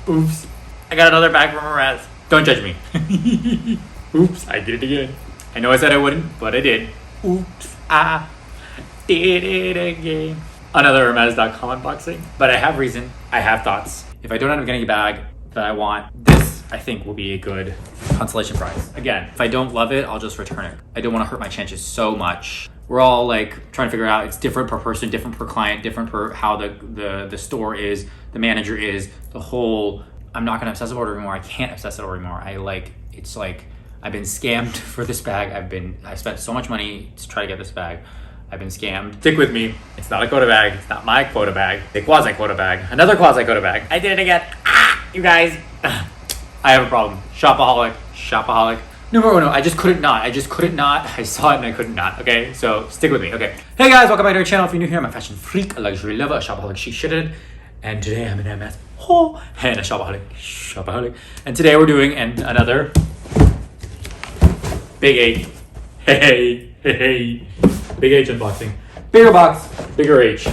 Oops. I got another bag from Hermes. Don't judge me. Oops, I did it again. I know I said I wouldn't, but I did. Oops, I did it again. Another Hermes.com unboxing. But I have reason, I have thoughts. If I don't end up getting a bag that I want, this I think will be a good consolation prize. Again, if I don't love it, I'll just return it. I don't want to hurt my chances so much. We're all like trying to figure out, it's different per person, different per client, different per how the store is, the manager is, the whole, I'm not gonna obsessive order anymore. I can't obsessive order anymore. It's like, I've been scammed for this bag. I spent so much money to try to get this bag. I've been scammed. Stick with me. It's not a quota bag. It's not my quota bag. A quasi quota bag. Another quasi quota bag. I did it again. You guys. I have a problem. Shopaholic. Shopaholic. Numero uno. I just couldn't not. I saw it and I couldn't not. Okay, so stick with me. Okay. Hey guys, welcome back to our channel. If you're new here, I'm a fashion freak, a luxury lover, a shopaholic, chic shithead, and today I'm an Hermes and a shopaholic. And today we're doing another Big H. Hey. Big H unboxing. Bigger box, bigger H.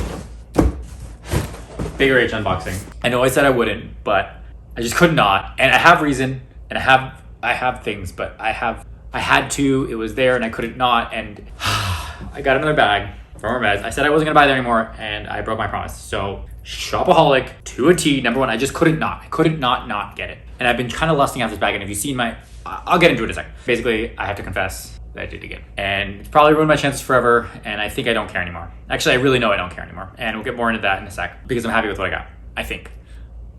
Bigger H unboxing. I know I said I wouldn't, but I just could not. And I have reason, and I have things, but I had to, it was there and I couldn't not. And I got another bag from Hermes. I said I wasn't gonna buy there anymore and I broke my promise. So shopaholic to a T, number one, I just couldn't not. I couldn't not get it. And I've been kind of lusting after this bag, and if you've seen I'll get into it in a second. Basically, I have to confess that I did it again. And it's probably ruined my chances forever, and I think I don't care anymore. Actually, I really know I don't care anymore. And we'll get more into that in a sec, because I'm happy with what I got, I think.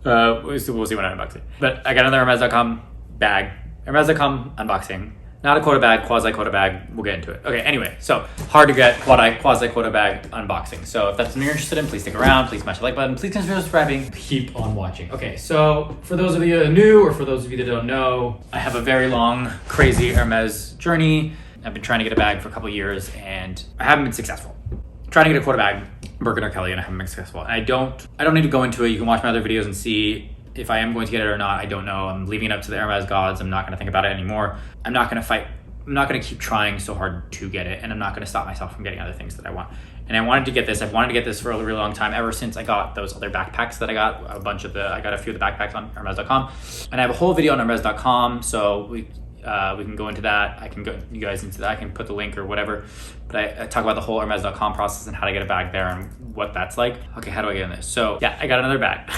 We'll see when I unbox it. But I got another Hermes.com bag. Hermes.com unboxing. Not a quota bag, quasi-quota bag. We'll get into it. Okay, anyway, so hard to get quasi-quota bag unboxing. So if that's something you're interested in, please stick around. Please smash the like button. Please consider subscribing. Keep on watching. Okay, so for those of you that are new, or for those of you that don't know, I have a very long, crazy Hermes journey. I've been trying to get a bag for a couple of years, and I haven't been successful. I'm trying to get a quota bag, Birkin or Kelly, and I haven't been successful. And I don't need to go into it. You can watch my other videos and see if I am going to get it or not. I don't know. I'm leaving it up to the Hermes gods. I'm not going to think about it anymore. I'm not going to fight. I'm not going to keep trying so hard to get it, and I'm not going to stop myself from getting other things that I want. And I wanted to get this. I've wanted to get this for a really long time, ever since I got those other backpacks that I got. I got a few of the backpacks on Hermes.com, and I have a whole video on Hermes.com, so we can go into that. I can go you guys into that. I can put the link or whatever. But I talk about the whole Hermes.com process and how to get a bag there and what that's like. Okay, how do I get in this? So yeah, I got another bag.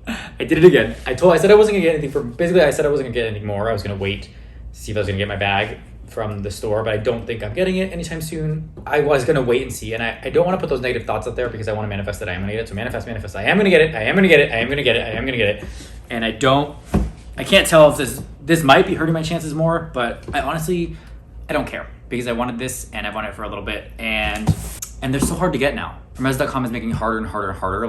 I did it again. I said I wasn't gonna get anything basically I said I wasn't gonna get anything more. I was gonna wait to see if I was gonna get my bag from the store, but I don't think I'm getting it anytime soon. I was gonna wait and see, and I don't want to put those negative thoughts out there, because I want to manifest that I am gonna get it. So manifest, I am gonna get it, and I can't tell if this might be hurting my chances more, but I honestly don't care, because I wanted this and I've wanted it for a little bit, and they're so hard to get now. Hermes.com is making it harder and harder and harder.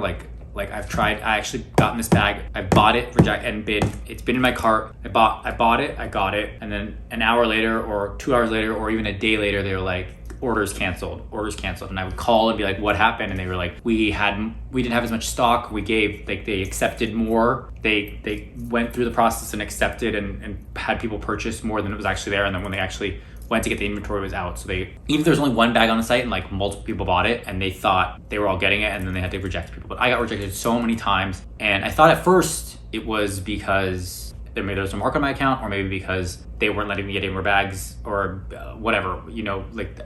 Like I've tried, I actually gotten this bag. I bought it, and bid. It's been in my cart. I bought it, I got it. And then an hour later or 2 hours later or even a day later, they were like, orders canceled. And I would call and be like, what happened? And they were like, we didn't have as much stock. They accepted more. They went through the process and accepted and had people purchase more than it was actually there. And then when they actually went to get the inventory, was out. So even there's only one bag on the site and like multiple people bought it, and they thought they were all getting it, and then they had to reject people. But I got rejected so many times, and I thought at first it was because there was a mark on my account, or maybe because they weren't letting me get any more bags, or whatever,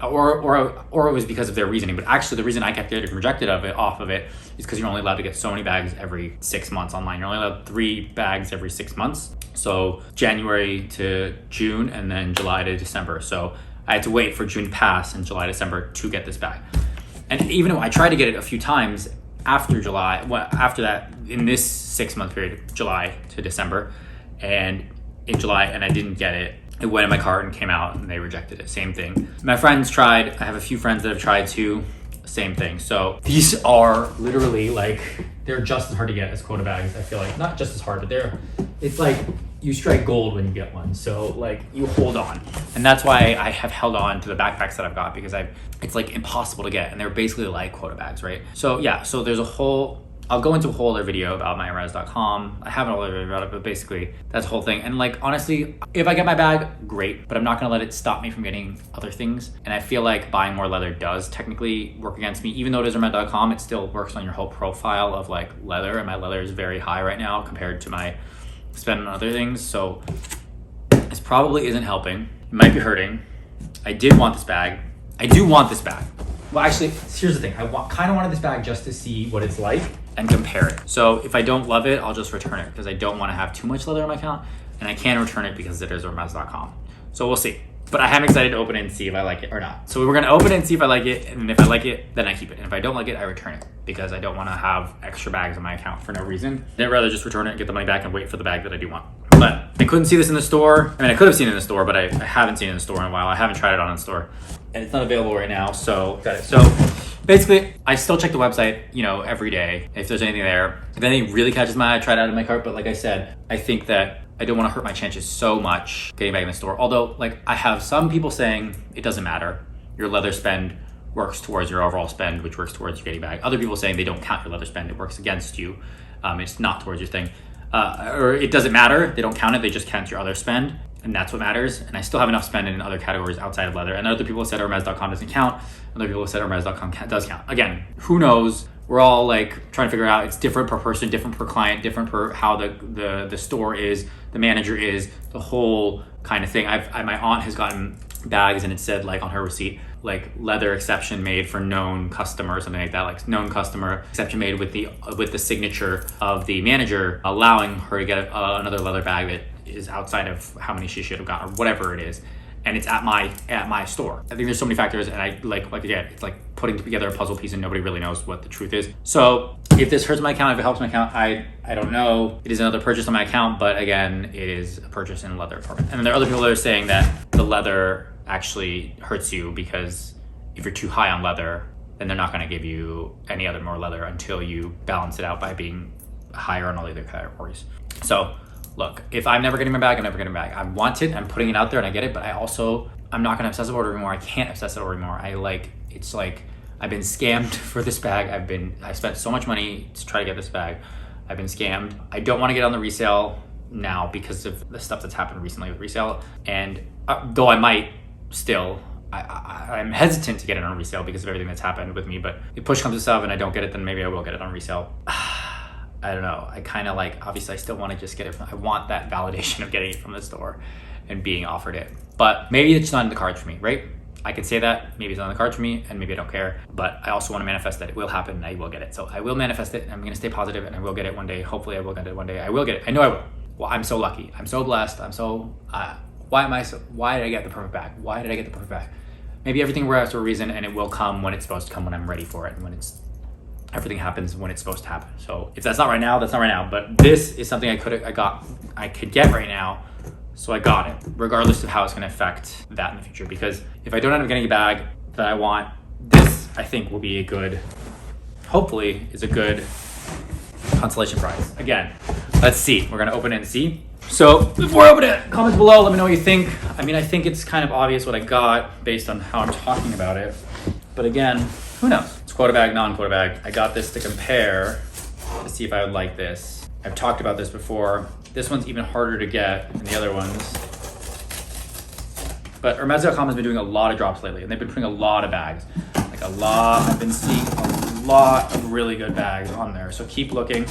or it was because of their reasoning. But actually the reason I kept getting rejected off of it is because you're only allowed to get so many bags every 6 months online. You're only allowed 3 bags every 6 months. So January to June, and then July to December. So I had to wait for June to pass and July to December to get this bag. And even though I tried to get it a few times after that, in this 6 month period, July to December, and in July, and I didn't get it. It went in my cart and came out, and they rejected it. Same thing. My friends tried. I have a few friends that have tried too. Same thing. So these are literally they're just as hard to get as quota bags. I feel like not just as hard, but it's like you strike gold when you get one. So you hold on, and that's why I have held on to the backpacks that I've got, because it's like impossible to get, and they're basically like quota bags, right? So yeah, so there's a whole I'll go into a whole other video about my Hermes.com. I haven't already about it, but basically that's the whole thing. And like, honestly, if I get my bag, great, but I'm not gonna let it stop me from getting other things. And I feel like buying more leather does technically work against me. Even though it is Hermes.com, it still works on your whole profile of like leather, and my leather is very high right now compared to my spend on other things. So this probably isn't helping. It might be hurting. I did want this bag. I do want this bag. Well, actually, here's the thing. I kind of wanted this bag just to see what it's like and compare it. So if I don't love it, I'll just return it because I don't want to have too much leather in my account, and I can return it because it is Hermes.com. So we'll see. But I am excited to open it and see if I like it or not. So we're gonna open it and see if I like it, and if I like it, then I keep it. And if I don't like it, I return it because I don't want to have extra bags in my account for no reason. I'd rather just return it, get the money back, and wait for the bag that I do want. But I couldn't see this in the store. I mean, I could have seen it in the store, but I haven't seen it in the store in a while. I haven't tried it on in the store, and it's not available right now. So got it. So basically, I still check the website, you know, every day if there's anything there. If anything really catches my eye, I try it out of my cart. But like I said, I think that I don't want to hurt my chances so much getting back in the store. Although, like, I have some people saying it doesn't matter. Your leather spend works towards your overall spend, which works towards your getting back. Other people saying they don't count your leather spend. It works against you. It's not towards your thing. Or it doesn't matter. They don't count it. They just count your other spend. And that's what matters. And I still have enough spend in other categories outside of leather. And other people have said Hermes.com doesn't count. Other people have said Hermes.com does count. Again, who knows? We're all like trying to figure out. It's different per person, different per client, different per how the store is, the manager is, the whole kind of thing. My aunt has gotten bags and it said like on her receipt, like leather exception made for known customer or something like that, like known customer exception made with the signature of the manager, allowing her to get another leather bag that is outside of how many she should have got or whatever it is. And it's at my store. I think there's so many factors, and I like again, it's like putting together a puzzle piece and nobody really knows what the truth is. So if this hurts my account, if it helps my account, I don't know. It is another purchase on my account, but again, it is a purchase in a leather department. And there are other people that are saying that the leather actually hurts you because if you're too high on leather, then they're not going to give you any other more leather until you balance it out by being higher on all the other categories. So look, if I'm never getting my bag, I'm never getting my bag. I want it, I'm putting it out there and I get it, but I'm not gonna obsessive order anymore. I can't obsessive order anymore. It's like, I've been scammed for this bag. I spent so much money to try to get this bag. I've been scammed. I don't wanna get on the resale now because of the stuff that's happened recently with resale. And though I might still, I'm hesitant to get it on resale because of everything that's happened with me, but if push comes to shove and I don't get it, then maybe I will get it on resale. I don't know. I kind of like, obviously I still want to just get it. I want that validation of getting it from the store and being offered it. But maybe it's not in the cards for me, right? I can say that. Maybe it's not in the cards for me and maybe I don't care. But I also want to manifest that it will happen and I will get it. So I will manifest it and I'm going to stay positive and I will get it one day. Hopefully I will get it one day. I will get it. I know I will. Well, I'm so lucky. I'm so blessed. Why did I get the perfect bag? Why did I get the perfect bag? Maybe everything works for a reason and it will come when it's supposed to come, when I'm ready for it and when everything happens when it's supposed to happen. So if that's not right now, that's not right now. But this is something I could get right now. So I got it, regardless of how it's gonna affect that in the future. Because if I don't end up getting a bag that I want, this I think will be hopefully is a good consolation prize. Again, let's see. We're gonna open it and see. So before I open it, comments below, let me know what you think. I mean, I think it's kind of obvious what I got based on how I'm talking about it. But again, who knows? It's quota bag, non-quota bag. I got this to compare to see if I would like this. I've talked about this before. This one's even harder to get than the other ones. But Hermes.com has been doing a lot of drops lately and they've been putting a lot of bags. Like a lot, I've been seeing a lot of really good bags on there. So keep looking.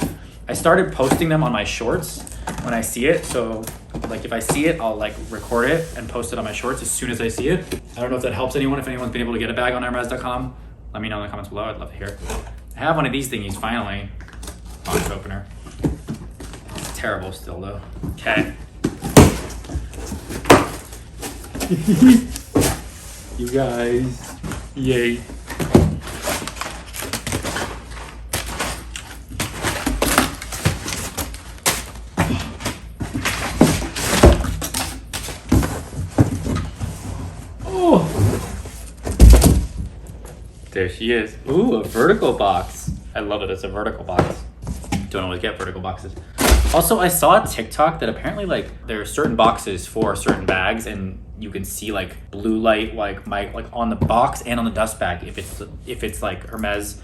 I started posting them on my shorts when I see it. So like if I see it, I'll like record it and post it on my shorts as soon as I see it. I don't know if that helps anyone, if anyone's been able to get a bag on Hermes.com. Let me know in the comments below. I'd love to hear. I have one of these thingies finally. Box opener. It's terrible still though. Okay. You guys. Yay. There she is. Ooh, a vertical box. I love it. It's a vertical box. Don't always get vertical boxes. Also, I saw a TikTok that apparently like there are certain boxes for certain bags and you can see like blue light like on the box and on the dust bag if it's like Hermes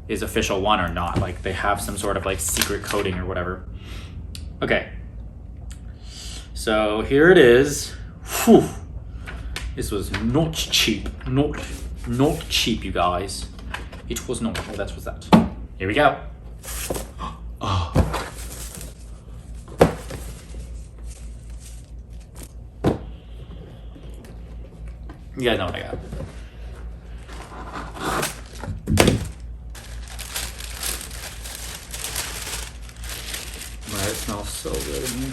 is official one or not. Like they have some sort of like secret coding or whatever. Okay. So here it is. Whew. This was not cheap. Not cheap, you guys. It was not. Oh, that's what's that. Here we go. Oh. You guys know what I got. It smells so good in here.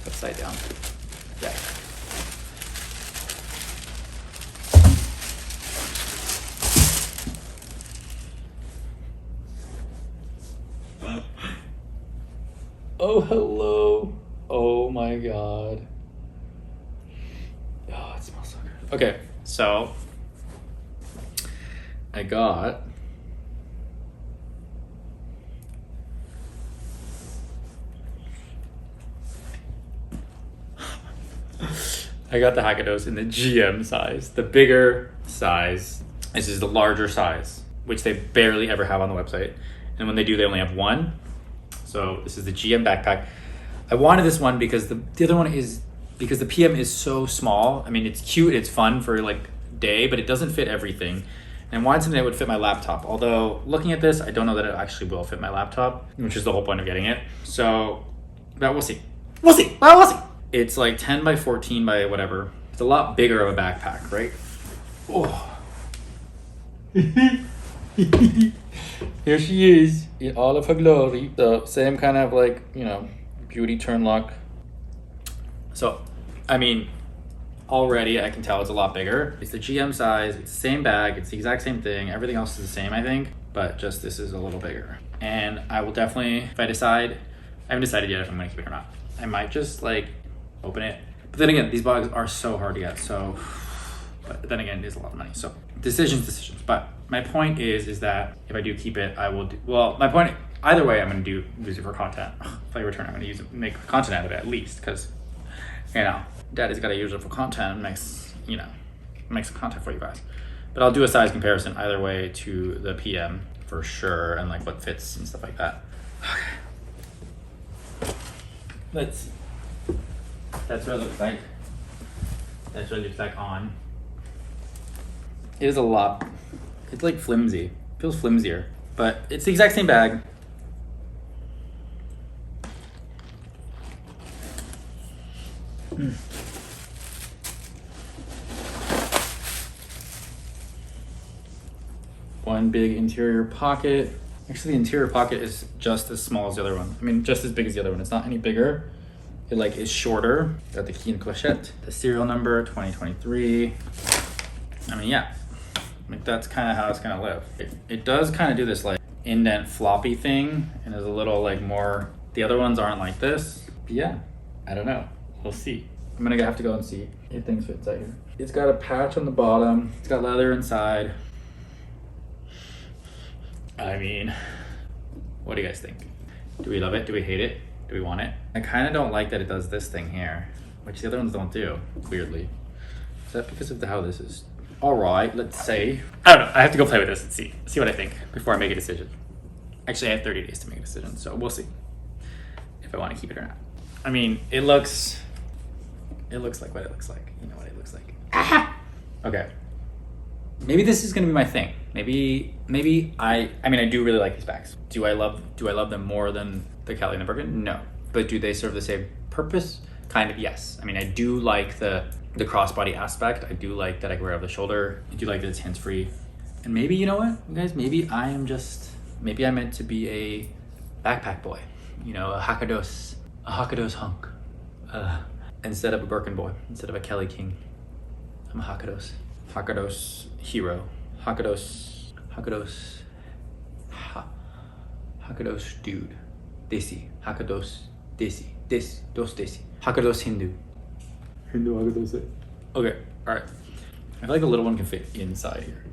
Upside down. Yeah. Oh, hello. Oh my God. Oh, it smells so good. Okay, so I got the Hakados in the GM size, the bigger size. This is the larger size, which they barely ever have on the website. And when they do, they only have one. So this is the GM backpack. I wanted this one because the other one is, because the PM is so small. I mean, it's cute, it's fun for like day, but it doesn't fit everything. And I wanted something that would fit my laptop. Although looking at this, I don't know that it actually will fit my laptop, which is the whole point of getting it. So, but we'll see. We'll see. Well, we'll see. It's like 10 by 14 by whatever. It's a lot bigger of a backpack, right? Oh. Here she is in all of her glory. The same kind of like, you know, beauty turn lock. So, I mean, already I can tell it's a lot bigger. It's the GM size, it's the same bag, it's the exact same thing. Everything else is the same, I think, but just this is a little bigger. And I will definitely, if I decide, I haven't decided yet if I'm gonna keep it or not. I might just like open it. But then again, these bags are so hard to get, so, but then again, it is a lot of money. So decisions. But my point is that if I do keep it, I will do, well, my point, either way, I'm gonna use it for content. If I return, I'm gonna use it, make content out of it at least, because, you know, daddy's gotta use it for content, makes content for you guys. But I'll do a size comparison either way to the PM for sure, and like what fits and stuff like that. Okay. Let's see. That's what it looks like. That's what it looks like on. It is a lot. It's like flimsy. It feels flimsier, but it's the exact same bag. One big interior pocket. Actually, the interior pocket is just as small as the other one. I mean, just as big as the other one. It's not any bigger. It like is shorter. Got the key and clochette. The serial number 2023. I mean, yeah, like that's kind of how it's gonna live. It does kind of do this like indent floppy thing, and is a little like more. The other ones aren't like this. But yeah, I don't know. We'll see. I'm gonna have to go and see if things fit inside here. It's got a patch on the bottom. It's got leather inside. I mean, what do you guys think? Do we love it? Do we hate it? Do we want it? I kind of don't like that it does this thing here, which the other ones don't do, weirdly. Is that because of how this is? All right, let's say. I don't know. I have to go play with this and see what I think before I make a decision. Actually, I have 30 days to make a decision, so we'll see if I want to keep it or not. I mean, it looks like what it looks like. You know what it looks like. Ah! Okay. Maybe this is gonna be my thing. Maybe I mean, I do really like these bags. Do I love them more than the Kelly and the Birkin? No. But do they serve the same purpose? Kind of, yes. I mean, I do like the crossbody aspect. I do like that I can wear it over the shoulder. I do like that it's hands-free. And maybe, you know what, you guys, maybe I'm meant to be a backpack boy. You know, a Hakados hunk. Instead of a Birkin boy, instead of a Kelly king. I'm a Hakados hero. Hakados dude. Desi. Hakados desi. Desi. Hakados Hindu Hakados. Okay, alright. I feel like the little one can fit inside here.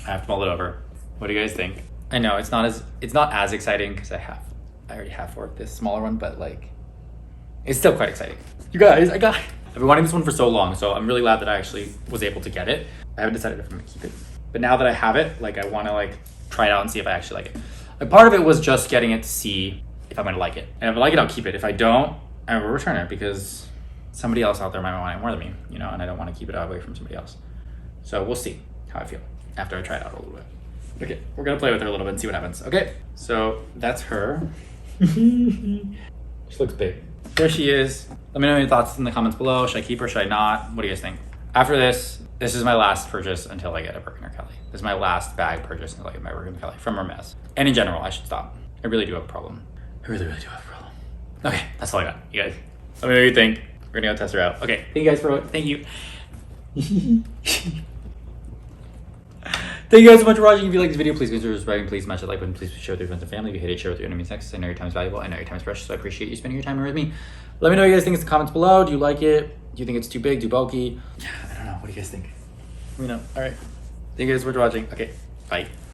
I have to mull it over. What do you guys think? I know it's not as exciting because I already have for this smaller one, but like it's still quite exciting. You guys, I've been wanting this one for so long, so I'm really glad that I actually was able to get it. I haven't decided if I'm gonna keep it. But now that I have it, like I want to like try it out and see if I actually like it. Like part of it was just getting it to see if I'm gonna like it. And if I like it, I'll keep it. If I don't, I will return it because somebody else out there might want it more than me, you know, and I don't want to keep it away from somebody else. So we'll see how I feel after I try it out a little bit. Okay, we're gonna play with her a little bit and see what happens. Okay, so that's her. She looks big. There she is. Let me know your thoughts in the comments below. Should I keep her? Should I not? What do you guys think? After this is my last purchase until I get a Birkin or Kelly. This is my last bag purchase until I get my Birkin or Kelly from Hermes. And in general, I should stop. I really do have a problem. I really, really do have a problem. Okay, that's all I got, you guys. Let me know what you think. We're gonna go test her out. Okay, thank you guys for, thank you. Thank you guys so much for watching. If you like this video, please consider subscribing. Please smash the like button. Please share with your friends and family. If you hate it, share with your enemies next. I know your time is valuable. I know your time is precious. So I appreciate you spending your time here with me. Let me know what you guys think in the comments below. Do you like it? Do you think it's too big, too bulky? Yeah, I don't know. What do you guys think? Let me know. All right. Thank you guys so much for watching. Okay, bye.